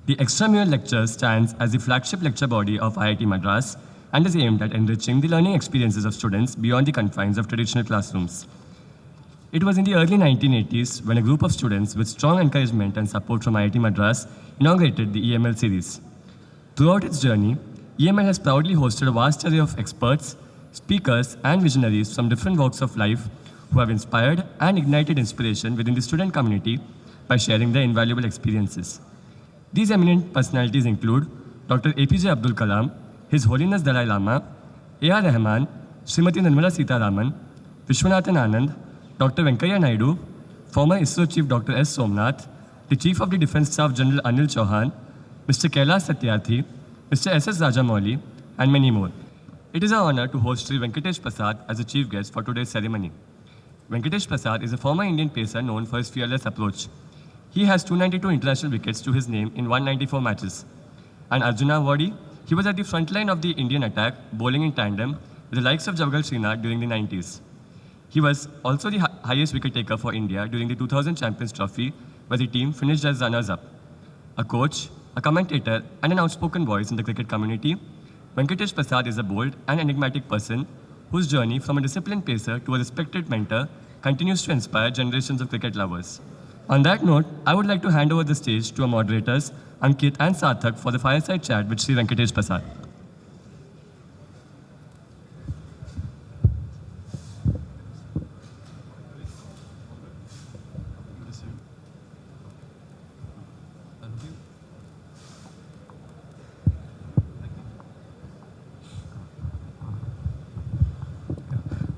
The extramural lecture stands as the flagship lecture body of IIT Madras and is aimed at enriching the learning experiences of students beyond the confines of traditional classrooms. It was in the early 1980s when a group of students with strong encouragement and support from IIT Madras inaugurated the EML series. Throughout its journey, EML has proudly hosted a vast array of experts, speakers, and visionaries from different walks of life who have inspired and ignited inspiration within the student community by sharing their invaluable experiences. These eminent personalities include Dr. APJ Abdul Kalam, His Holiness Dalai Lama, A.R. Rahman, Srimati Nirmala Sitharaman, Vishwanathan Anand, Dr. Venkaiah Naidu, former ISRO Chief Dr. S. Somnath, the Chief of the Defence Staff General Anil Chauhan, Mr. Kailash Satyarthi, Mr. S.S. Rajamouli, and many more. It is our honor to host Sri Venkatesh Prasad as a chief guest for today's ceremony. Venkatesh Prasad is a former Indian pacer known for his fearless approach. He has 292 international wickets to his name in 194 matches. And Arjuna Awardee, he was at the front line of the Indian attack, bowling in tandem with the likes of Javagal Srinath during the 90s. He was also the highest wicket taker for India during the 2000 Champions Trophy, where the team finished as runners-up. A coach, a commentator, and an outspoken voice in the cricket community, Venkatesh Prasad is a bold and enigmatic person whose journey from a disciplined pacer to a respected mentor continues to inspire generations of cricket lovers. On that note, I would like to hand over the stage to our moderators, Ankit and Sarthak, for the fireside chat with Sri Venkatesh Prasad.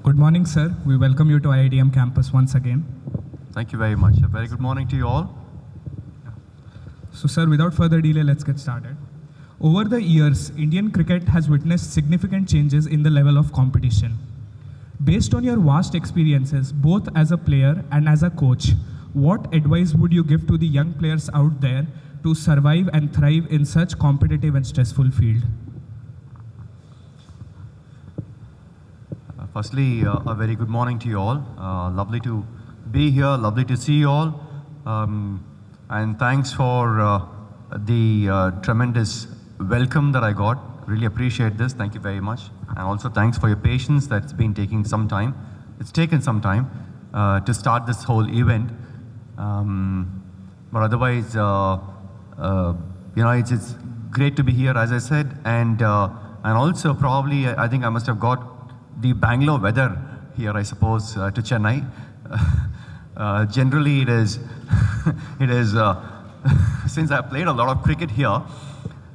Good morning, sir. We welcome you to IITM campus once again. Thank you very much. A very good morning to you all. So, sir, without further delay, let's get started. Over the years, Indian cricket has witnessed significant changes in the level of competition. Based on your vast experiences, both as a player and as a coach, what advice would you give to the young players out there to survive and thrive in such competitive and stressful field? Firstly, a very good morning to you all. Lovely to be here, lovely to see you all. And thanks for the tremendous welcome that I got. Really appreciate this. Thank you very much. And also thanks for your patience. That's been taking some time. It's taken some time to start this whole event. But otherwise, it's great to be here, as I said. And also probably, I think I must have got the Bangalore weather here, I suppose, to Chennai. Generally, it is, since I've played a lot of cricket here,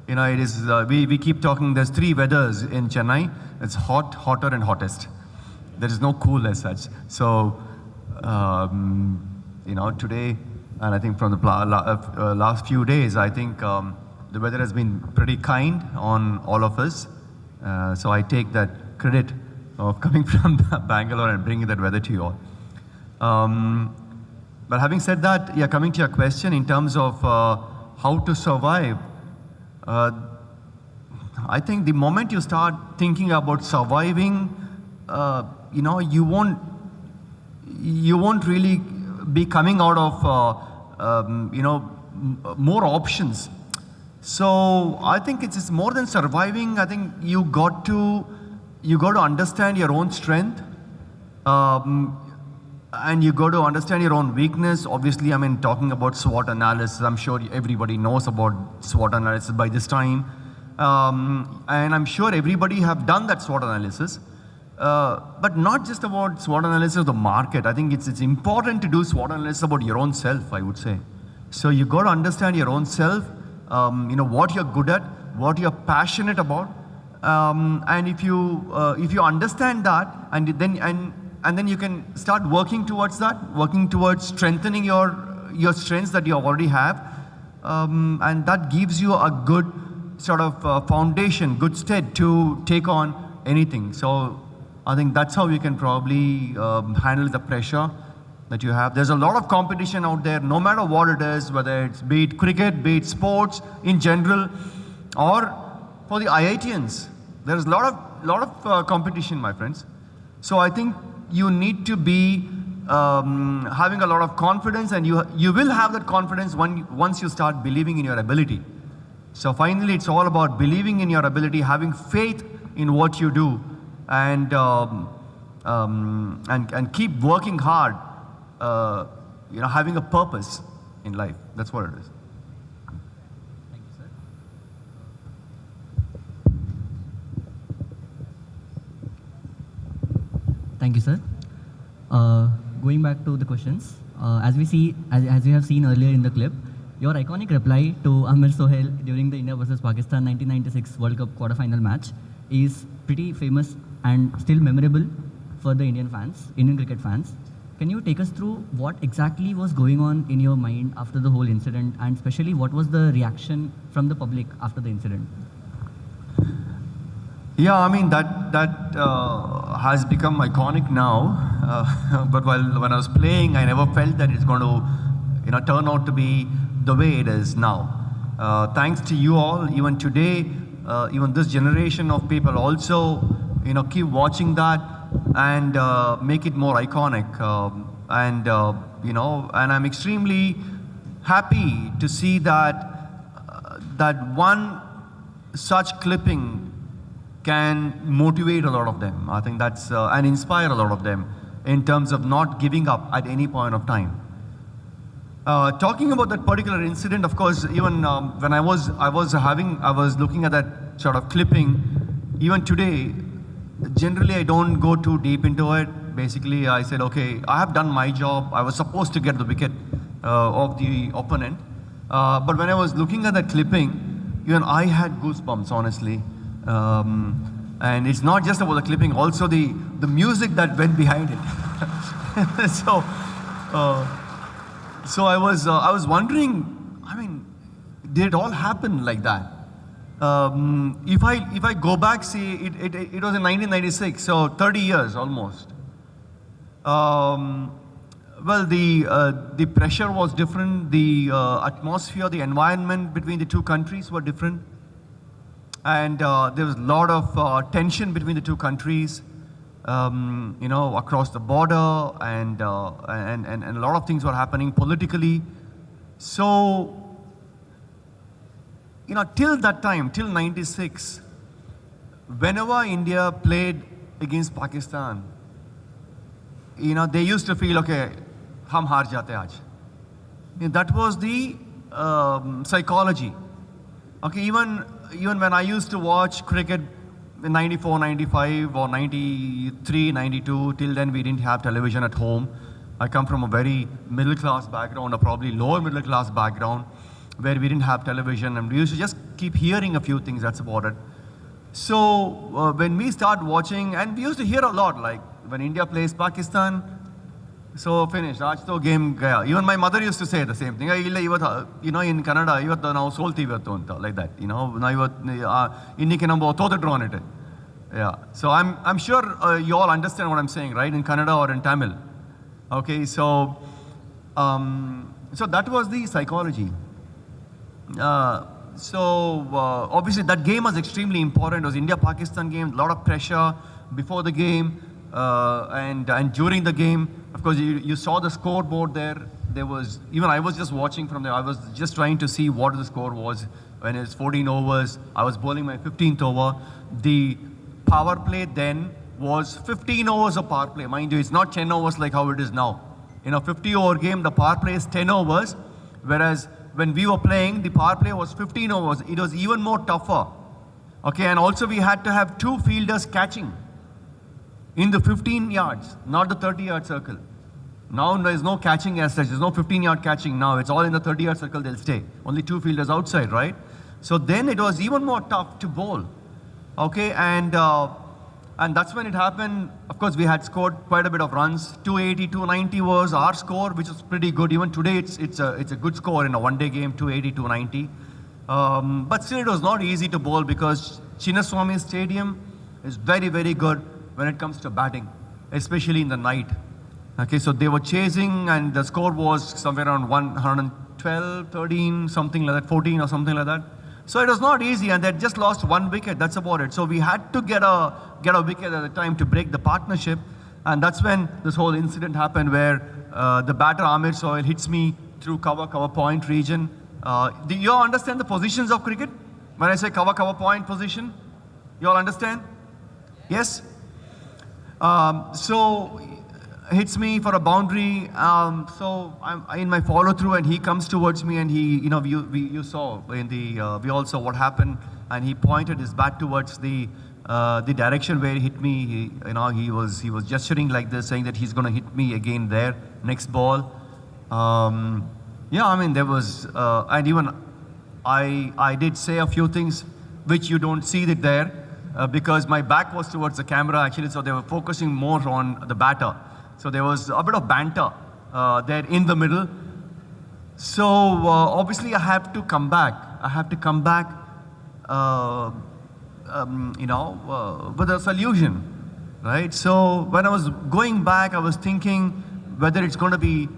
it is, we keep talking, there's three weathers in Chennai. It's hot, hotter, and hottest. There is no cool as such. So, today, and I think from the last few days, I think the weather has been pretty kind on all of us. So I take that credit of coming from Bangalore and bringing that weather to you all. But having said that, yeah, coming to your question in terms of how to survive, I think the moment you start thinking about surviving, you won't really be coming out of, more options. So I think it's more than surviving. I think you got to understand your own strength, and you got to understand your own weakness. Obviously, I mean, talking about SWOT analysis, I'm sure everybody knows about SWOT analysis by this time. And I'm sure everybody have done that SWOT analysis. But not just about SWOT analysis of the market. I think it's important to do SWOT analysis about your own self, I would say. So you got to understand your own self, what you're good at, what you're passionate about. And if you understand that, and then you can start working towards that, working towards strengthening your strengths that you already have, and that gives you a good sort of foundation, good stead to take on anything. So I think that's how you can probably handle the pressure that you have. There's a lot of competition out there, no matter what it is, whether it's be it cricket, be it sports in general, or for the IITians. There's a lot of competition, my friends. So I think you need to be having a lot of confidence, and you will have that confidence once you start believing in your ability. So finally, it's all about believing in your ability, having faith in what you do, and keep working hard. Having a purpose in life. That's what it is. Thank you, sir. Thank you, sir. Going back to the questions, as we have seen earlier in the clip, your iconic reply to Amir Sohail during the India versus Pakistan 1996 World Cup quarter-final match is pretty famous and still memorable for the Indian cricket fans. Can you take us through what exactly was going on in your mind after the whole incident, and especially what was the reaction from the public after the incident? Yeah, I mean that has become iconic now. But when I was playing, I never felt that it's going to, turn out to be the way it is now. Thanks to you all, even today, even this generation of people also, keep watching that and make it more iconic. And I'm extremely happy to see that one such clipping can motivate a lot of them. I think that's and inspire a lot of them in terms of not giving up at any point of time. Talking about that particular incident, of course, even when I was looking at that sort of clipping, even today, generally I don't go too deep into it. Basically, I said, okay, I have done my job. I was supposed to get the wicket of the opponent. But when I was looking at that clipping, even I had goosebumps, honestly. And it's not just about the clipping, also the music that went behind it. So I was wondering, I mean, did it all happen like that? If I go back, see, it was in 1996, so 30 years almost. Well, the pressure was different, the atmosphere, the environment between the two countries were different. And there was a lot of tension between the two countries, across the border, and a lot of things were happening politically. So, till that time, till 96, whenever India played against Pakistan, they used to feel, okay, hum haar jate aaj. That was the psychology. Okay, even when I used to watch cricket in 94, 95 or 93, 92, till then we didn't have television at home. I come from a very middle class background, or probably lower middle class background, where we didn't have television, and we used to just keep hearing a few things, that's about it. So when we start watching, and we used to hear a lot, like when India plays Pakistan, so finished, aaj to game gaya. Even my mother used to say the same thing. In Canada, ಇವತ್ತು ನಾವು ಸೋಲ್ತೀವಿ ಇವತ್ತು ಅಂತ, like that. ನಾವು ಇವತ್ತು ಇನ್ನಿಕ್ಕೆ ನಾವು ತೋತಿಟ್ರು on it. Yeah. So I'm sure you all understand what I'm saying, right? In Kannada or in Tamil. Okay, so that was the psychology. Obviously that game was extremely important. It was India-Pakistan game, a lot of pressure before the game and during the game. Of course, you saw the scoreboard there. Even I was just watching from there. I was just trying to see what the score was. When it was 14 overs, I was bowling my 15th over. The power play then was 15 overs of power play. Mind you, it's not 10 overs like how it is now. In a 50-over game, the power play is 10 overs, whereas when we were playing, the power play was 15 overs. It was even more tougher. Okay, and also we had to have two fielders catching in the 15 yards, not the 30-yard circle. Now there's no catching as such. There's no 15-yard catching now. It's all in the 30-yard circle, they'll stay. Only two fielders outside, right? So then it was even more tough to bowl. Okay, and that's when it happened. Of course, we had scored quite a bit of runs. 280, 290 was our score, which was pretty good. Even today, it's a good score in a one-day game, 280, 290. But still, it was not easy to bowl because Chinnaswamy Stadium is very, very good when it comes to batting, especially in the night. Okay, so they were chasing, and the score was somewhere around 112, 13, something like that, 14 or something like that. So it was not easy, and they had just lost one wicket. That's about it. So we had to get a wicket at the time to break the partnership, and that's when this whole incident happened, where the batter Amir Sohail hits me through cover point region, Do you all understand the positions of cricket? When I say cover point position, you all understand? Yes? So hits me for a boundary. So I'm in my follow through, and he comes towards me, and he, you saw in the we all saw what happened, and he pointed his bat towards the direction where he hit me. He was gesturing like this, saying that he's going to hit me again there next ball. Yeah, I mean there was, and even I did say a few things which you don't see it there. Because my back was towards the camera actually, so they were focusing more on the batter. So there was a bit of banter there in the middle. So obviously I have to come back. With a solution, right? So when I was going back, I was thinking whether it's going to be,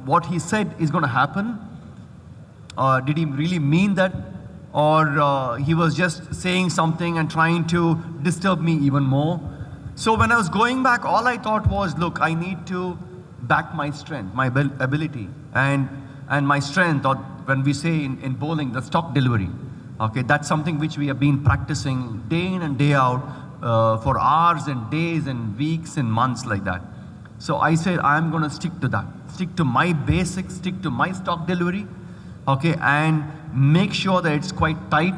what he said is going to happen. Did he really mean that? Or he was just saying something and trying to disturb me even more. So when I was going back, all I thought was, look, I need to back my strength, my ability, and my strength, or when we say in bowling, the stock delivery. Okay, that's something which we have been practicing day in and day out for hours and days and weeks and months like that. So I said, I'm going to stick to that, stick to my basics, stick to my stock delivery, okay, and make sure that it's quite tight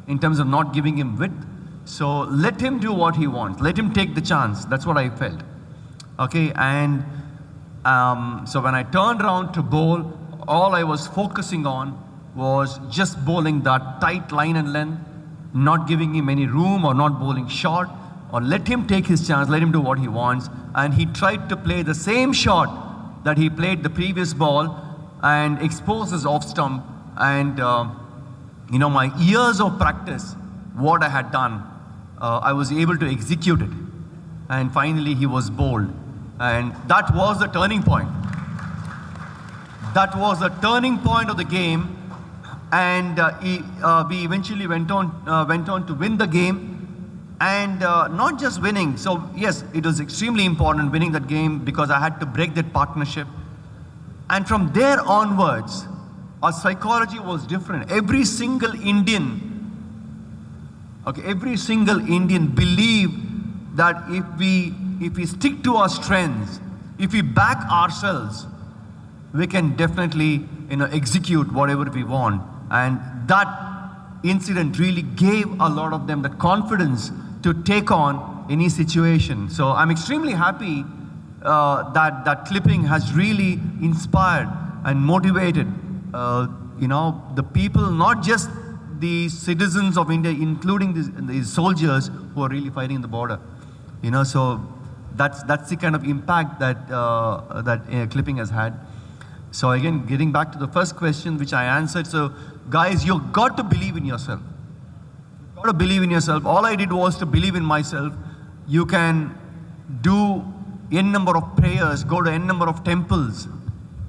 in terms of not giving him width. So let him do what he wants. Let him take the chance. That's what I felt. Okay, and so when I turned around to bowl, all I was focusing on was just bowling that tight line and length, not giving him any room or not bowling short, or let him take his chance, let him do what he wants. And he tried to play the same shot that he played the previous ball and expose his off stump. And my years of practice, what I had done, I was able to execute it. And finally he was bowled. And that was the turning point. That was the turning point of the game. And we eventually went on to win the game. And not just winning. So yes, it was extremely important winning that game because I had to break that partnership. And from there onwards, our psychology was different. Every single Indian believed that if we stick to our strengths, if we back ourselves, we can definitely execute whatever we want. And that incident really gave a lot of them the confidence to take on any situation. So I'm extremely happy that clipping has really inspired and motivated the people, not just the citizens of India, including the soldiers who are really fighting the border. So that's the kind of impact that clipping has had. So again, getting back to the first question which I answered. So guys, you've got to believe in yourself. You've got to believe in yourself. All I did was to believe in myself. You can do n number of prayers, go to n number of temples,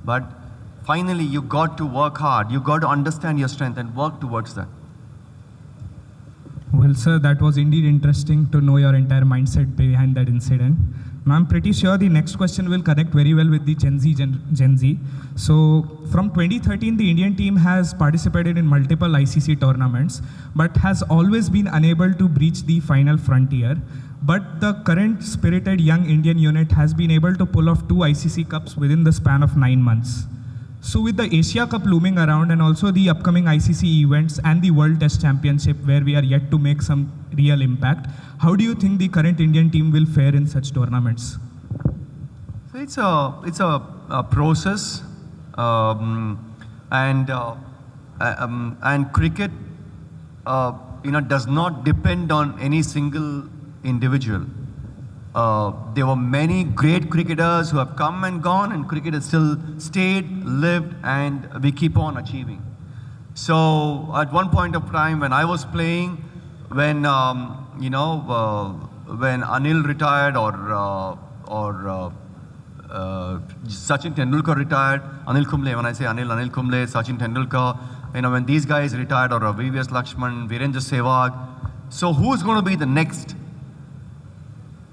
but finally you got to work hard. You got to understand your strength and work towards that. Well, sir, that was indeed interesting to know your entire mindset behind that incident. Now, I'm pretty sure the next question will connect very well with the Gen Z. So, from 2013, the Indian team has participated in multiple ICC tournaments, but has always been unable to breach the final frontier. But the current spirited young Indian unit has been able to pull off 2 ICC Cups within the span of 9 months. So with the Asia Cup looming around and also the upcoming ICC events and the World Test Championship where we are yet to make some real impact, how do you think the current Indian team will fare in such tournaments? So it's a process, and cricket does not depend on any single individual. There were many great cricketers who have come and gone, and cricket has still stayed, lived, and we keep on achieving. So at one point of time when I was playing, when when Anil retired or Sachin Tendulkar retired, Anil Kumble, when I say Anil Kumble, Sachin Tendulkar, when these guys retired, or VVS Lakshman, Virendra Sehwag, so who's going to be the next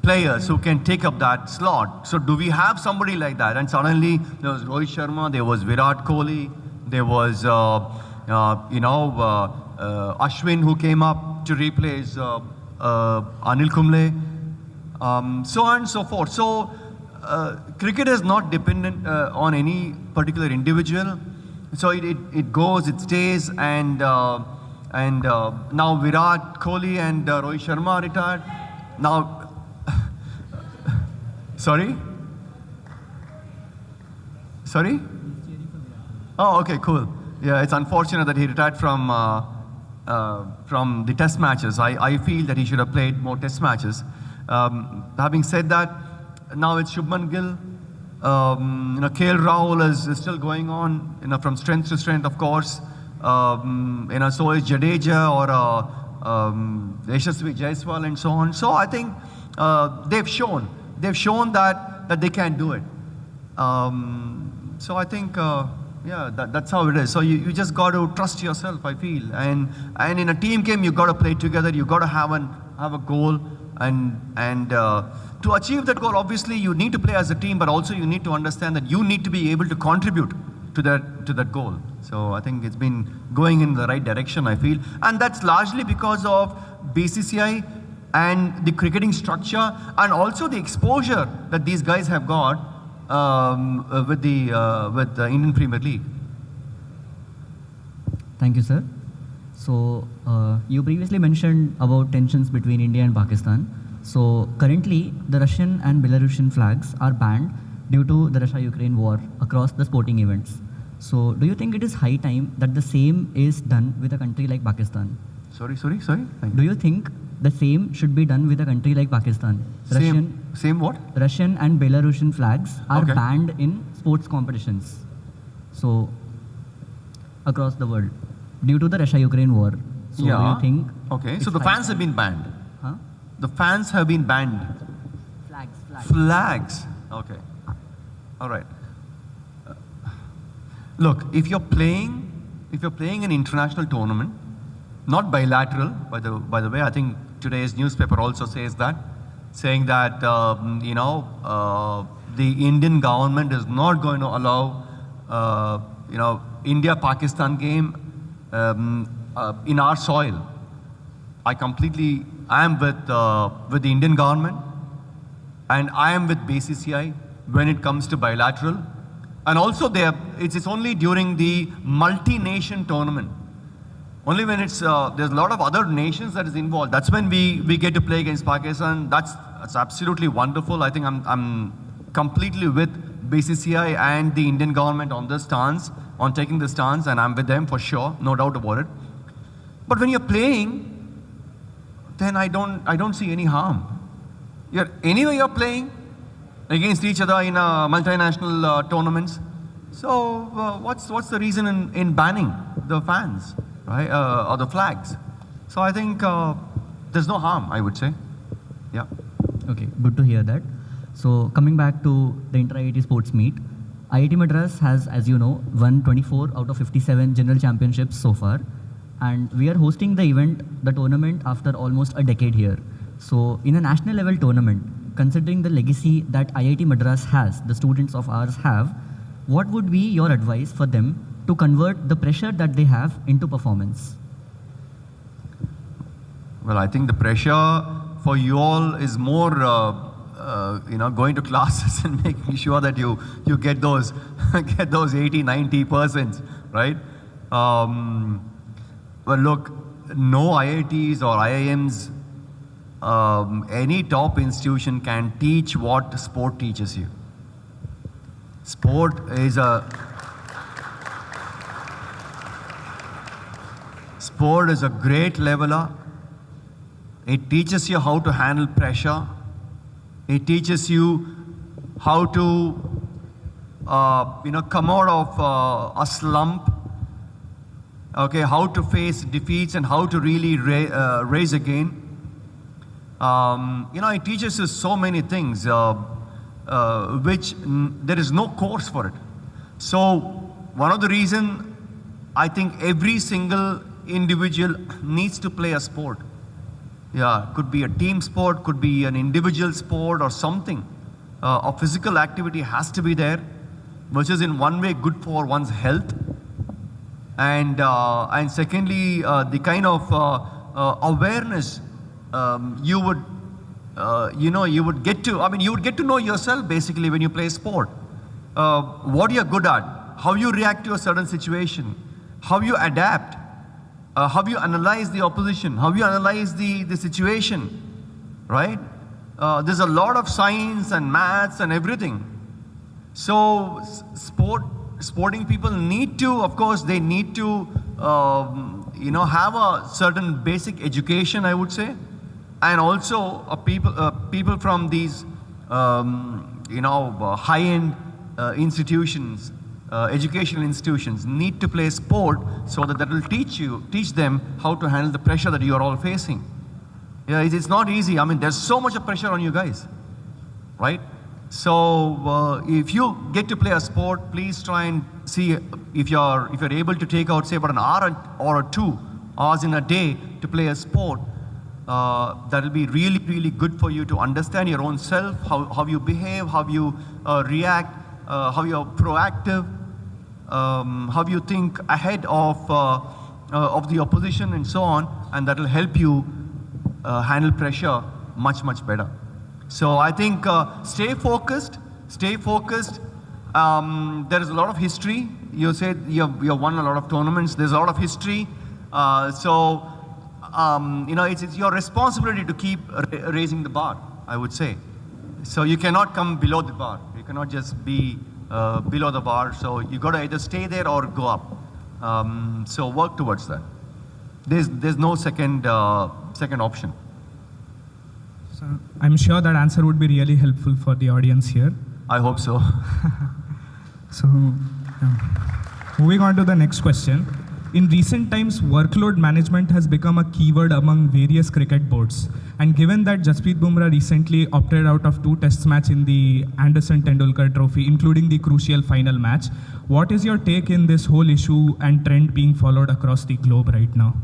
players who can take up that slot? So do we have somebody like that? And suddenly there was Rohit Sharma, there was Virat Kohli, There was, Ashwin who came up to replace Anil Kumble, so on and so forth. So cricket is not dependent on any particular individual. So it goes, it stays, and now Virat Kohli and Rohit Sharma are retired. Now, sorry? Sorry? Oh, okay, cool. Yeah, it's unfortunate that he retired from the test matches. I feel that he should have played more test matches. Having said that, now it's Shubman Gill. KL Rahul is still going on, from strength to strength, of course. So is Jadeja or Yashasvi Jaiswal and so on. So I think they've shown that they can do it. So I think, that's how it is. So you just got to trust yourself, I feel. And in a team game, you got to play together. You got to have a goal. And to achieve that goal, obviously, you need to play as a team, but also you need to understand that you need to be able to contribute to that goal. So I think it's been going in the right direction, I feel. And that's largely because of BCCI and the cricketing structure and also the exposure that these guys have got with the Indian Premier League. Thank you, sir. So you previously mentioned about tensions between India and Pakistan. So currently, the Russian and Belarusian flags are banned due to the Russia-Ukraine war across the sporting events. So do you think it is high time that the same is done with a country like Pakistan? Sorry? Do you think the same should be done with a country like Pakistan? Same what? Russian and Belarusian flags are Okay. banned in sports competitions. So across the world due to the Russia-Ukraine war. So do you think? Okay, it's so the high fans have been banned. Huh? The fans have been banned. Flags. Flags. Okay. All right. Look, if you're playing an international tournament, not bilateral, by the way, I think today's newspaper also says that, saying that the Indian government is not going to allow India-Pakistan game in our soil. I am with the Indian government, and I am with BCCI when it comes to bilateral. And also it's only during the multi-nation tournament. Only when there's a lot of other nations that is involved. That's when we get to play against Pakistan. That's absolutely wonderful. I think I'm completely with BCCI and the Indian government on this stance, on taking this stance, and I'm with them for sure, no doubt about it. But when you're playing, then I don't see any harm. Anyway, you're playing against each other in multinational tournaments. So what's the reason in banning the fans, right, or the flags? So I think there's no harm, I would say. Yeah. Okay, good to hear that. So coming back to the inter-IIT sports meet, IIT Madras has, as you know, won 24 out of 57 general championships so far. And we are hosting the tournament after almost a decade here. So in a national level tournament, considering the legacy that IIT Madras has, the students of ours have, what would be your advice for them to convert the pressure that they have into performance? Well, I think the pressure for you all is more, going to classes and making sure that you get those 80-90%, right? Well, look, no IITs or IIMs, any top institution can teach what sport teaches you. Sport is a great leveler. It teaches you how to handle pressure. It teaches you how to, come out of a slump. Okay, how to face defeats and how to really raise again. It teaches us so many things, which there is no course for it. So one of the reasons I think every single individual needs to play a sport. Yeah, could be a team sport, could be an individual sport or something. A physical activity has to be there, which is in one way good for one's health, and secondly, the kind of awareness you would you would get to, you would get to know yourself basically when you play sport. What you're good at, how you react to a certain situation, how you adapt, how you analyze the opposition, how you analyze the situation, right? There's a lot of science and maths and everything. So sporting people need to, of course, they need to, have a certain basic education, I would say. And also people from these, high-end institutions, educational institutions need to play sport so that will teach them how to handle the pressure that you are all facing. Yeah, it's not easy. There's so much of pressure on you guys, right? So if you get to play a sport, please try and see if you're able to take out, say, about an hour or 2 hours in a day to play a sport. That will be really, really good for you to understand your own self, how you behave, how you react, how you're proactive, how you think ahead of the opposition and so on, and that will help you handle pressure much, much better. So I think stay focused. There is a lot of history. You said you have won a lot of tournaments. There's a lot of history. It's your responsibility to keep raising the bar, I would say. So you cannot come below the bar. You cannot just be below the bar. So you got to either stay there or go up. So work towards that. There's no second option. So I'm sure that answer would be really helpful for the audience here. I hope so. So, moving on to the next question. In recent times, workload management has become a keyword among various cricket boards. And given that Jasprit Bumrah recently opted out of 2 test matches in the Anderson Tendulkar Trophy, including the crucial final match, what is your take in this whole issue and trend being followed across the globe right now?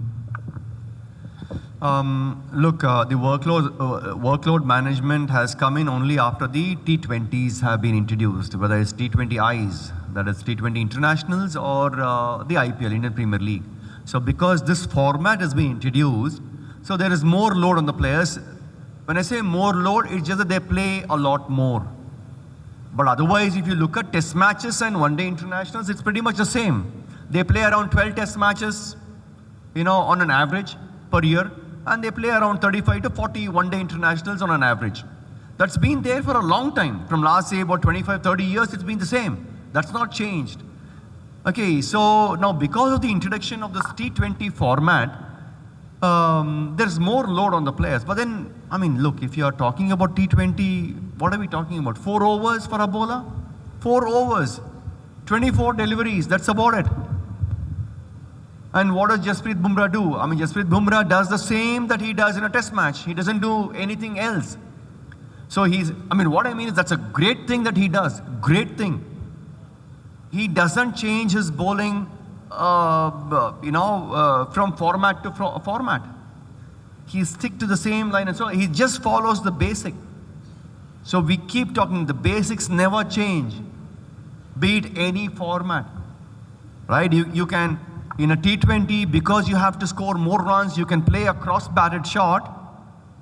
The workload management has come in only after the T20s have been introduced, whether it's T20Is, that is T20 internationals, or the IPL, Indian Premier League. So because this format has been introduced, so there is more load on the players. When I say more load, it's just that they play a lot more. But otherwise, if you look at test matches and one-day internationals, it's pretty much the same. They play around 12 test matches, on an average per year, and they play around 35 to 40 one-day internationals on an average. That's been there for a long time. From last, say, about 25, 30 years, it's been the same. That's not changed. Okay, so now because of the introduction of this T20 format, there's more load on the players. But then, look, if you are talking about T20, what are we talking about? 4 overs for a bowler? 4 overs, 24 deliveries, that's about it. And what does Jasprit Bumrah do? Jasprit Bumrah does the same that he does in a test match. He doesn't do anything else. So what I mean is that's a great thing that he does. Great thing. He doesn't change his bowling, from format to format. He sticks to the same line and so on. He just follows the basic. So we keep talking, the basics never change, be it any format, right? You can, in a T20, because you have to score more runs, you can play a cross-batted shot,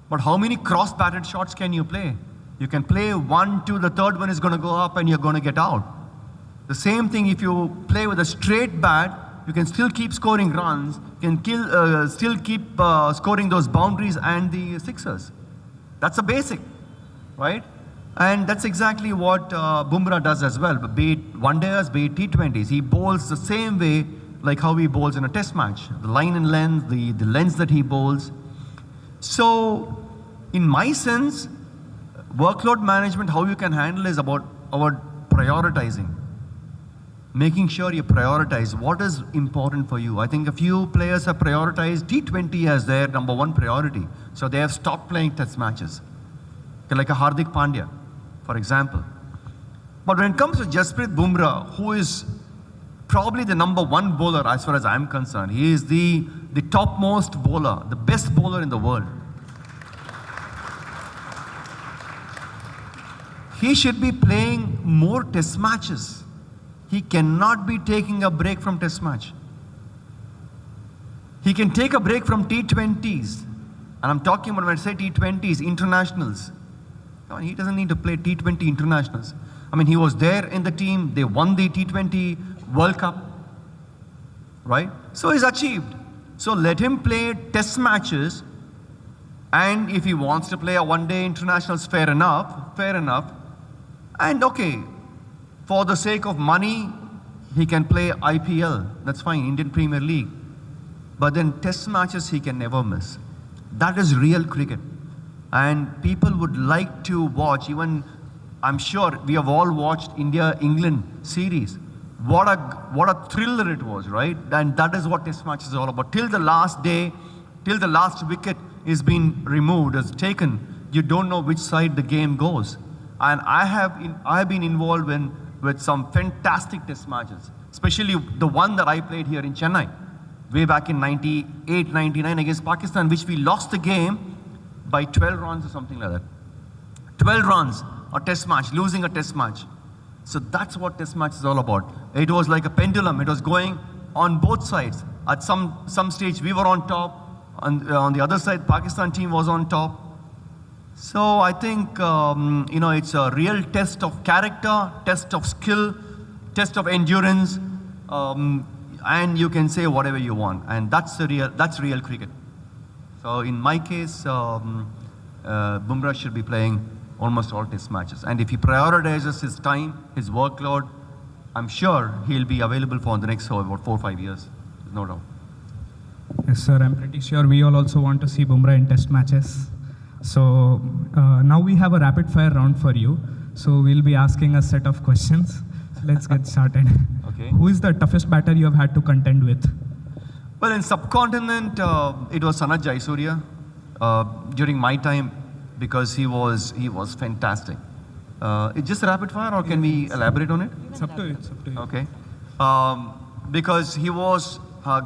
but how many cross-batted shots can you play? You can play 1, 2, the third one is going to go up and you're going to get out. The same thing if you play with a straight bat, you can still keep scoring runs, you can still keep scoring those boundaries and the sixers. That's a basic, right? And that's exactly what Bumrah does as well, be it one-dayers, be it T20s. He bowls the same way like how he bowls in a test match. The line and length, the length that he bowls. So, in my sense, workload management, how you can handle is about prioritizing. Making sure you prioritize what is important for you. I think a few players have prioritized T20 as their number 1 priority. So they have stopped playing test matches. Like a Hardik Pandya, for example. But when it comes to Jasprit Bumrah, who is probably the number 1 bowler as far as I'm concerned. He is the topmost bowler, the best bowler in the world. He should be playing more test matches. He cannot be taking a break from test match. He can take a break from T20s. And I'm talking about when I say T20s, internationals. He doesn't need to play T20 internationals. I mean, he was there in the team. They won the T20 World Cup. Right? So he's achieved. So let him play test matches. And if he wants to play a one-day internationals, fair enough. Fair enough. And okay, for the sake of money, he can play IPL. That's fine, Indian Premier League. But then test matches he can never miss. That is real cricket. And people would like to watch, even I'm sure we have all watched India-England series. What a thriller it was, right? And that is what test match is all about. Till the last day, till the last wicket is being removed, is taken, you don't know which side the game goes. And I have been involved with some fantastic test matches, especially the one that I played here in Chennai, way back in 98, 99 against Pakistan, which we lost the game by 12 runs or something like that. 12 runs, a test match, losing a test match. So that's what test match is all about. It was like a pendulum. It was going on both sides. At some stage, we were on top. On the other side, Pakistan team was on top. So I think, it's a real test of character, test of skill, test of endurance, and you can say whatever you want. And that's real cricket. So in my case, Bumrah should be playing almost all test matches. And if he prioritizes his time, his workload, I'm sure he'll be available for the next about 4 or 5 years. No doubt. Yes, sir. I'm pretty sure we all also want to see Bumrah in test matches. So now we have a rapid fire round for you. So we'll be asking a set of questions. So let's get started. Okay. Who is the toughest batter you have had to contend with? Well, in subcontinent, it was Sanat Jayasuriya during my time, because he was fantastic. It's just rapid fire, or can we elaborate on it? It's up to you. It's up to you. Okay. Because he was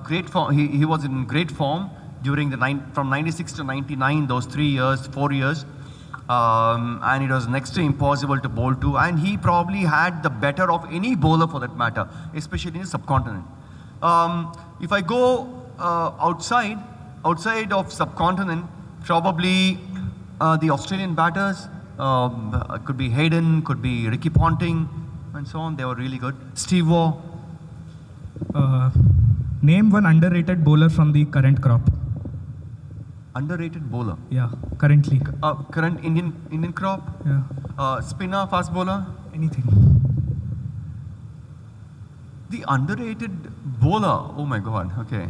great form. He was in great form during from 96 to 99, those 4 years. And it was next to impossible to bowl to. And he probably had the better of any bowler for that matter, especially in the subcontinent. If I go outside of subcontinent, probably the Australian batters, could be Hayden, could be Ricky Ponting, and so on. They were really good. Steve Waugh. Name one underrated bowler from the current crop. Underrated bowler. Yeah, currently. Current Indian crop. Yeah. Spinner, fast bowler. Anything. The underrated bowler. Oh my God. Okay.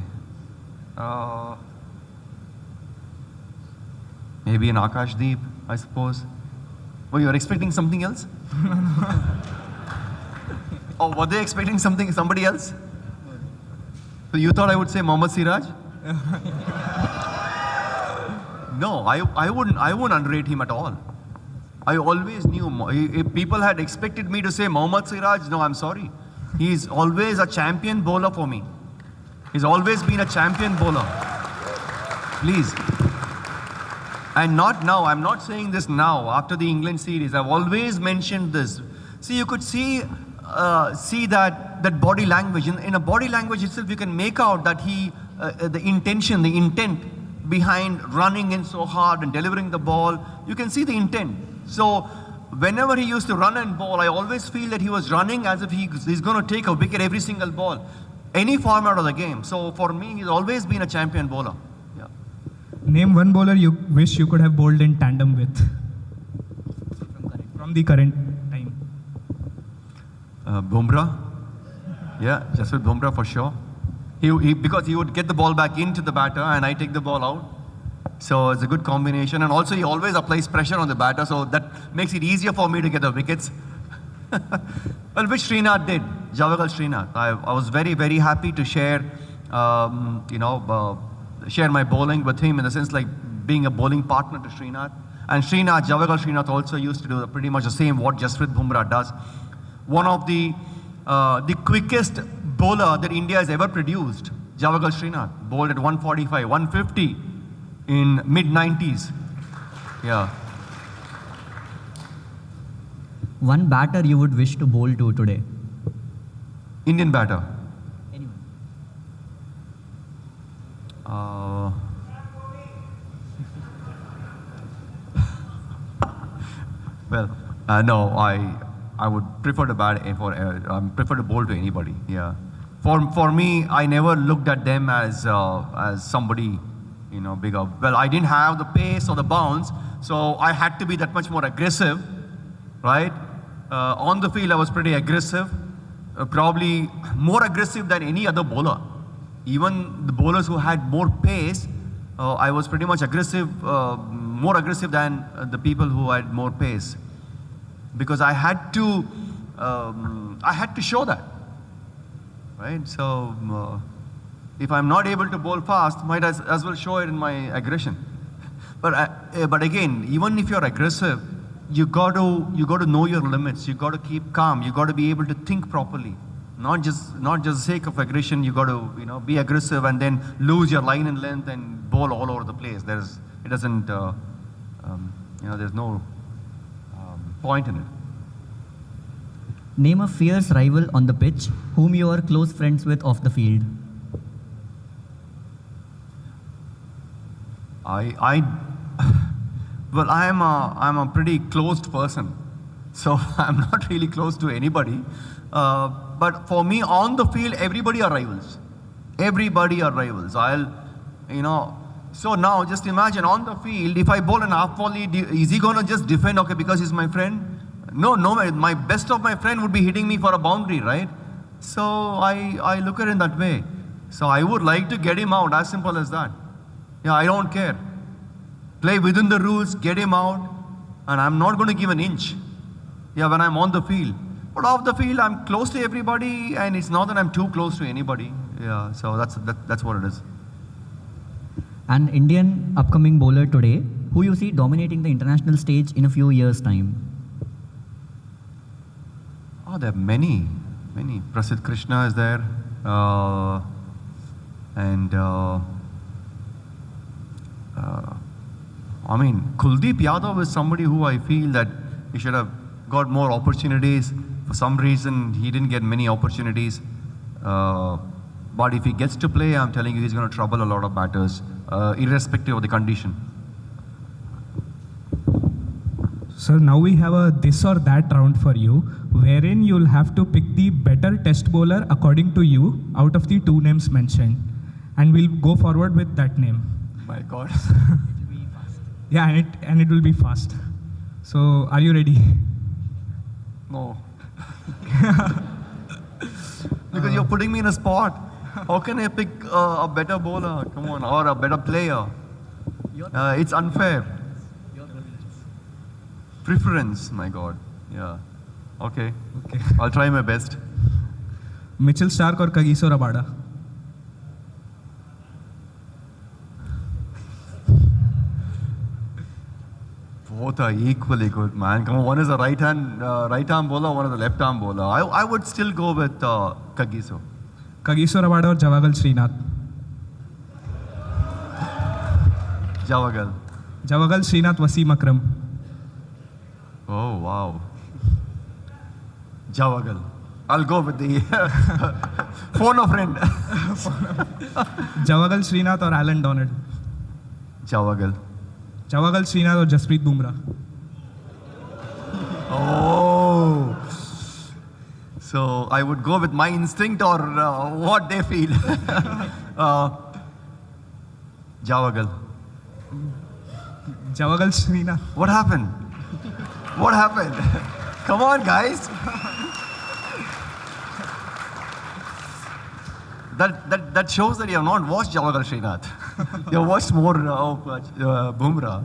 Maybe an Akashdeep, I suppose. Oh, you were expecting something else? Or were they expecting somebody else? So you thought I would say Mohammad Siraj? No, I wouldn't underrate him at all. I always knew, if people had expected me to say Mohammad Siraj, no, I'm sorry. He's always a champion bowler for me. He's always been a champion bowler. Please. And not now, I'm not saying this now, after the England series. I've always mentioned this. See, you could see that body language. In a body language itself, you can make out that the intent behind running in so hard and delivering the ball, you can see the intent. So whenever he used to run and bowl, I always feel that he was running as if he's going to take a wicket every single ball, any format of the game. So for me, he's always been a champion bowler. Yeah. Name one bowler you wish you could have bowled in tandem with. From the current time. Bumrah. Yeah, just with Bumrah for sure. Because he would get the ball back into the batter and I take the ball out. So it's a good combination. And also he always applies pressure on the batter, so that makes it easier for me to get the wickets. Well, which Srinath did, Javagal Srinath. I was very, very happy to share my bowling with him, in the sense like being a bowling partner to Srinath. And Javagal Srinath also used to do pretty much the same what Jasprit Bumrah does. One of the quickest bowler that India has ever produced, Javagal Srinath, bowled at 145, 150 in mid-90s. Yeah. One batter you would wish to bowl to today? Indian batter. Anyone. Uh, well, no, I would prefer to bat prefer to bowl to anybody. Yeah, for me, I never looked at them as somebody, bigger. Well, I didn't have the pace or the bounce, so I had to be that much more aggressive, right? On the field, I was pretty aggressive, probably more aggressive than any other bowler. Even the bowlers who had more pace, I was pretty much aggressive, more aggressive than the people who had more pace, because I had to show that, right? So if I'm not able to bowl fast, might as well show it in my aggression. But again, even if you're aggressive, you got to know your limits. You got to keep calm. You got to be able to think properly. Not just sake of aggression. You got to be aggressive and then lose your line and length and bowl all over the place. There's no point in it. Name a fierce rival on the pitch whom you are close friends with off the field. Well, I'm a pretty closed person, so I'm not really close to anybody. But for me, on the field, everybody are rivals. Everybody are rivals. So now just imagine on the field, if I bowl an half volley, is he going to just defend, okay, because he's my friend? No, my best of my friend would be hitting me for a boundary, right? So I look at it in that way. So I would like to get him out, as simple as that. Yeah, I don't care. Play within the rules, get him out, and I'm not going to give an inch. Yeah, when I'm on the field. But off the field, I'm close to everybody, and it's not that I'm too close to anybody. Yeah, so that's what it is. An Indian upcoming bowler today who you see dominating the international stage in a few years' time. Oh, there are many. Prasad Krishna is there, Kuldeep Yadav is somebody who I feel that he should have got more opportunities. For some reason, he didn't get many opportunities. But if he gets to play, I'm telling you, he's going to trouble a lot of batters, irrespective of the condition. Sir, now we have a this or that round for you, wherein you'll have to pick the better test bowler according to you out of the two names mentioned. And we'll go forward with that name. My God. Yeah, and it will be fast. So, are you ready? No. Because you're putting me in a spot. How can I pick a better bowler? Come on, or a better player? It's unfair. Preference, my God. Yeah. Okay. I'll try my best. Mitchell Stark or Kagiso Rabada? Both are equally good, man. Come on, one is a right arm bowler, one is a left arm bowler. I would still go with Kagiso. Kagiso Rabada or Javagal Srinath? Javagal. Javagal Srinath, Wasim Akram. Oh, wow. Javagal. I'll go with the phone a friend. Javagal Srinath or Alan Donald? Javagal. Javagal Srinath or Jasprit Bumrah? Oh. So I would go with my instinct or what they feel. Javagal. Javagal Srinath. What happened? What happened? Come on, guys. That shows that you have not watched Javagal Srinath. You have watched more Bumrah.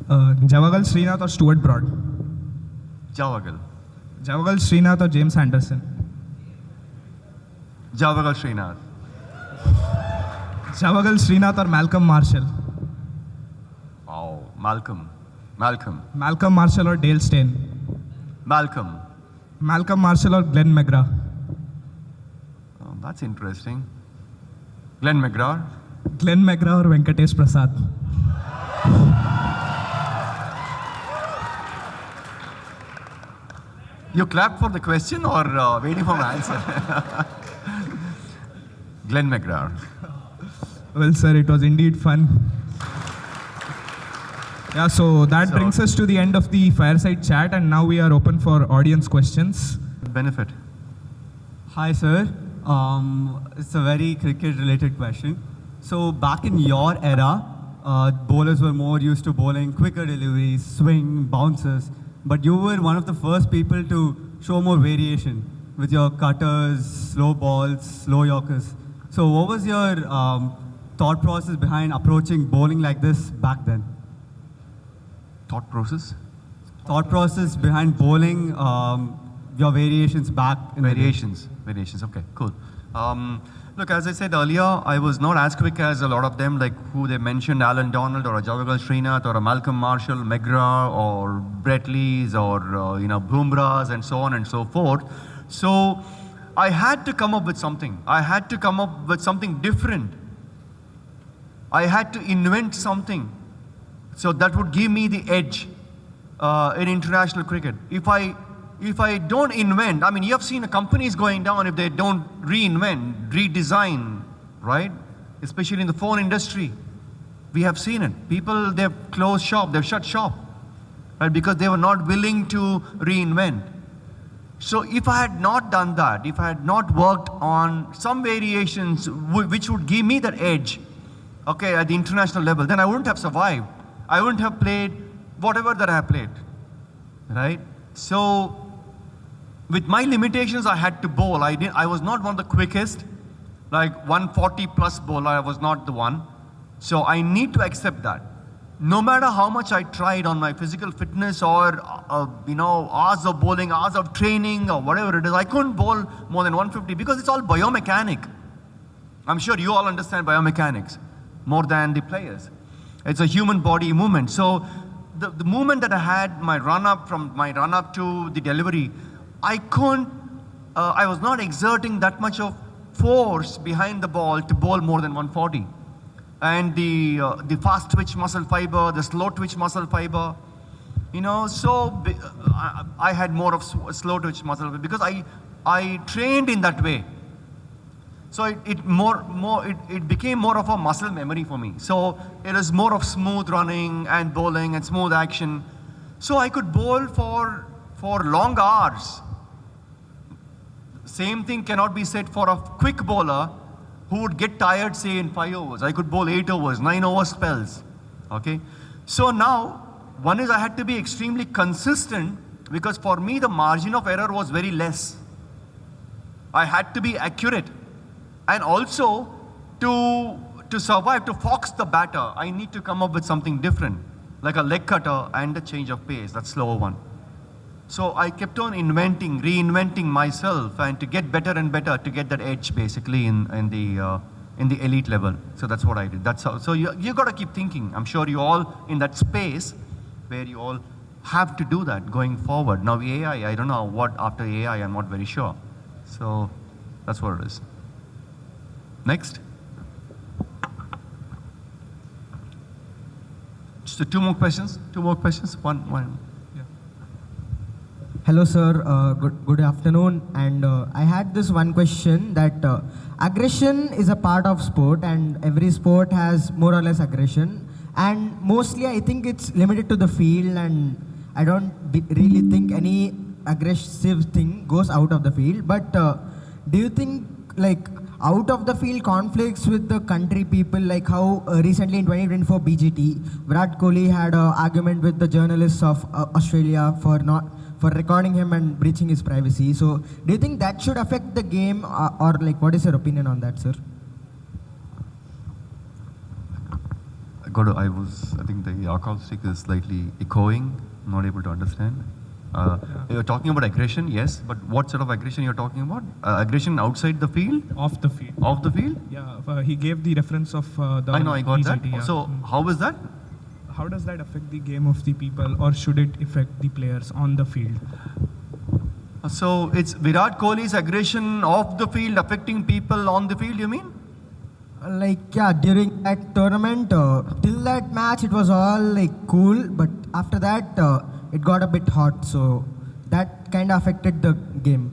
Javagal Srinath or Stuart Broad? Javagal. Javagal Srinath or James Anderson? Javagal Srinath. Javagal Srinath or Malcolm Marshall? Wow, Malcolm. Malcolm Marshall or Dale Steyn? Malcolm. Malcolm Marshall or Glenn McGrath? Oh, that's interesting. Glenn McGrath. Glenn McGrath or Venkatesh Prasad? You clapped for the question or waiting for my answer? Glenn McGrath. Well, sir, it was indeed fun. Yeah, so that brings us to the end of the fireside chat, and now we are open for audience questions. Benefit. Hi, sir. It's a very cricket-related question. So back in your era, bowlers were more used to bowling quicker deliveries, swing, bounces, but you were one of the first people to show more variation with your cutters, slow balls, slow yorkers. So what was your thought process behind approaching bowling like this back then? Thought process? Thought process behind bowling, your variations back in the day. Variations, okay, cool. Look, as I said earlier, I was not as quick as a lot of them, like who they mentioned, Alan Donald or a Javagal Srinath or a Malcolm Marshall, McGrath or Brett Lees or, Bumrahs and so on and so forth. So I had to come up with something. I had to come up with something different. I had to invent something. So that would give me the edge in international cricket. If I don't invent, I mean, you have seen the companies going down if they don't reinvent, redesign, right? Especially in the phone industry. We have seen it. People, they've closed shop, they've shut shop, right? Because they were not willing to reinvent. So if I had not done that, if I had not worked on some variations which would give me that edge, okay, at the international level, then I wouldn't have survived. I wouldn't have played whatever that I have played, right? So with my limitations, I had to bowl. I was not one of the quickest, like 140 plus bowler, I was not the one. So I need to accept that. No matter how much I tried on my physical fitness or, hours of bowling, hours of training or whatever it is, I couldn't bowl more than 150 because it's all biomechanic. I'm sure you all understand biomechanics more than the players. It's a human body movement. So the movement that I had, my run up to the delivery, I was not exerting that much of force behind the ball to bowl more than 140. And the fast twitch muscle fiber, the slow twitch muscle fiber, so I had more of slow twitch muscle fiber because I trained in that way. So it became more of a muscle memory for me. So it is more of smooth running and bowling and smooth action. So I could bowl for long hours. Same thing cannot be said for a quick bowler who would get tired, say, in 5 overs. I could bowl 8 overs, 9 over spells. Okay? So now, one is I had to be extremely consistent because for me the margin of error was very less. I had to be accurate. And also, to survive, to fox the batter, I need to come up with something different, like a leg cutter and a change of pace, that slower one. So I kept on reinventing myself, and to get better and better, to get that edge basically in the elite level. So that's what I did. That's how. So you got to keep thinking. I'm sure you all in that space where you all have to do that going forward. Now AI, I don't know what after AI. I'm not very sure. So that's what it is. Next. So two more questions. One. Hello, sir. Good afternoon. And I had this one question that aggression is a part of sport, and every sport has more or less aggression. And mostly, I think it's limited to the field, and I don't really think any aggressive thing goes out of the field. But do you think, like, out of the field conflicts with the country people, like how recently in 2024 BGT, Virat Kohli had an argument with the journalists of Australia for recording him and breaching his privacy. So do you think that should affect the game, or like what is your opinion on that, sir? I think the acoustic is slightly echoing. I'm not able to understand. You're talking about aggression, yes, but what sort of aggression you're talking about? Aggression outside the field? Off the field. Off the field? Yeah, he gave the reference of the I know, I got BGT, that. yeah. So how is that? How does that affect the game of the people, or should it affect the players on the field? So it's Virat Kohli's aggression off the field affecting people on the field, you mean? Like, yeah, during that tournament, till that match, it was all like cool, but after that, it got a bit hot, so that kind of affected the game.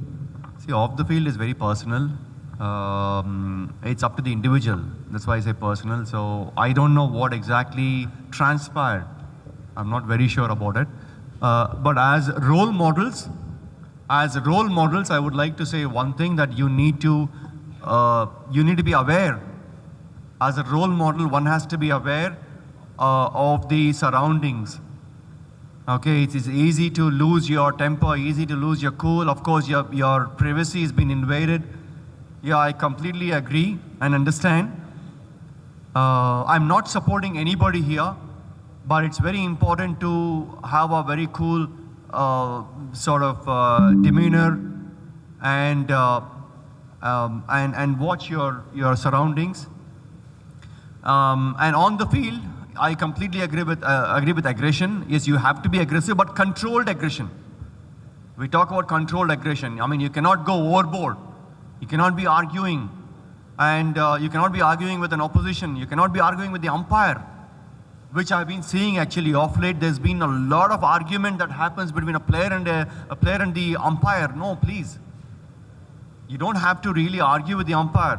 See, off the field is very personal. It's up to the individual. That's why I say personal. So I don't know what exactly transpired. I'm not very sure about it. But as role models, I would like to say one thing, that you need to be aware. As a role model, one has to be aware of the surroundings. Okay, it is easy to lose your temper, easy to lose your cool. Of course, your privacy has been invaded. Yeah, I completely agree and understand. I'm not supporting anybody here, but it's very important to have a very cool sort of demeanor and watch your surroundings. And on the field, I completely agree with aggression. Yes, you have to be aggressive, but controlled aggression. We talk about controlled aggression. I mean, you cannot go overboard. You cannot be arguing, and you cannot be arguing with an opposition. You cannot be arguing with the umpire, which I've been seeing actually of late. There's been a lot of argument that happens between a player and the umpire. No, please. You don't have to really argue with the umpire.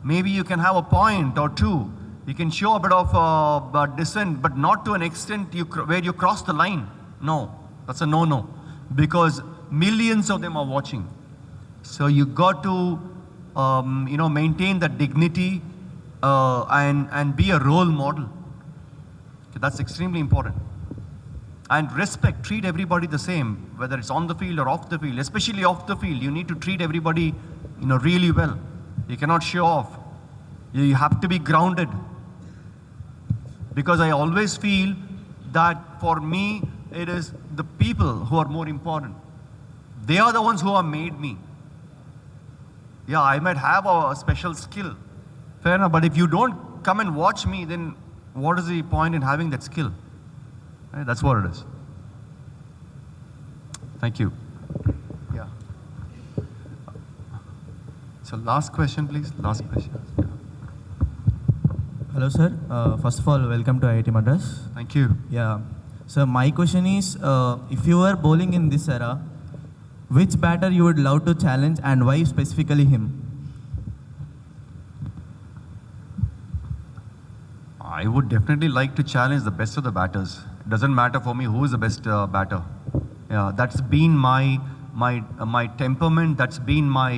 Maybe you can have a point or two. You can show a bit of dissent, but not to an extent where you cross the line. No, that's a no-no, because millions of them are watching. So you got to, maintain that dignity and be a role model. Okay, that's extremely important. And respect, treat everybody the same, whether it's on the field or off the field. Especially off the field, you need to treat everybody, really well. You cannot show off. You have to be grounded. Because I always feel that for me, it is the people who are more important. They are the ones who have made me. Yeah, I might have a special skill. Fair enough, but if you don't come and watch me, then what is the point in having that skill? Right? That's what it is. Thank you. Yeah. So last question, please. Last question. Yeah. Hello, sir. First of all, welcome to IIT Madras. Thank you. Yeah. So my question is, if you were bowling in this era, which batter you would love to challenge and why specifically him? I would definitely like to challenge the best of the batters. It doesn't matter for me who is the best batter. Yeah, that's been my temperament. That's been my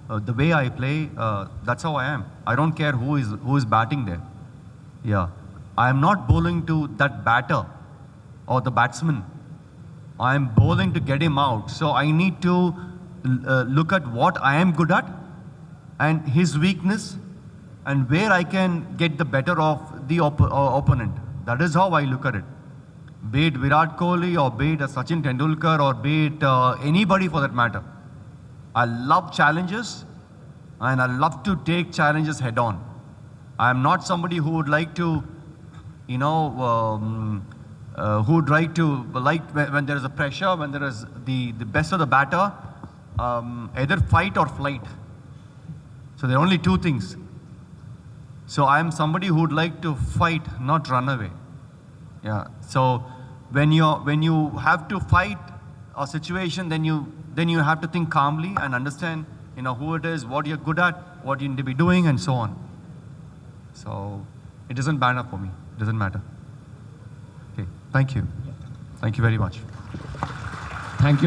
the way I play. That's how I am. I don't care who is batting there. Yeah, I am not bowling to that batter or the batsman. I am bowling to get him out. So I need to look at what I am good at and his weakness, and where I can get the better of the opponent. That is how I look at it. Be it Virat Kohli or be it Sachin Tendulkar or be it anybody for that matter. I love challenges and I love to take challenges head on. I am not somebody who would like to, who would like to, when there is a pressure, when there is the best of the batter, either fight or flight. So there are only two things. So I am somebody who would like to fight, not run away. Yeah. So when you have to fight a situation, then you have to think calmly and understand, who it is, what you're good at, what you need to be doing, and so on. So it doesn't matter for me. It doesn't matter. Okay. Thank you. Thank you very much. Thank you.